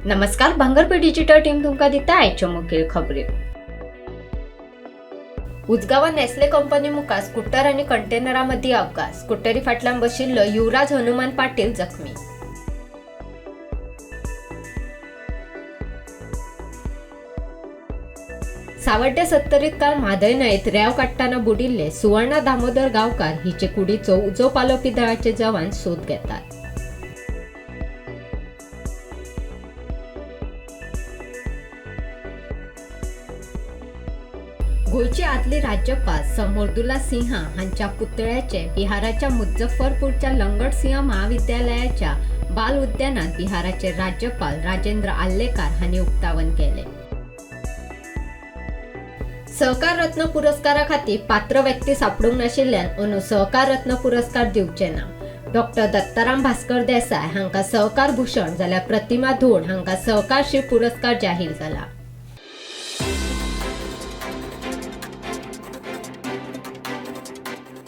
नमस्कार, भांगरभूइन digital team तुमका दिता आयच्यो मुखेल खबरी। उजगावा नेस्ले कंपनी मुखार स्कूटर आणि कंटेनरामध्ये अपघात। स्कूटरी फाटल्यान बशिल्लो युवराज हनुमान पाटील जखमी। सावड्डे 70 काल म्हादय न्हंयेत रेंव काडटाना बुडिल्ले सुवर्णा दामोदर गांवकार हिचे कुडीचो उजो पालोवपी दळाचे जवान सोद घेतात। गोयचे आदले राज्यपाल समोरदुल्ला सिंहा हांच्या पुतळ्याचे बिहाराच्या मुझफ्फरपूरच्या लंगट सिंह महाविद्यालयाच्या बाल उद्यानात बिहाराचे राज्यपाल राजेंद्र आल्लेकर हांनी उक्तावण केले। सहकार रत्न पुरस्कारा खातीर पात्र व्यक्ती सापडूंक नाशिल्ल्यान अंदू सहकार रत्न पुरस्कार दिवचे ना। डॉक्टर दत्ताराम भास्कर देसाय हांका सहकार भूषण जाल्यार प्रतिमा धोड हांका सहकार शिव पुरस्कार जाहीर जाला।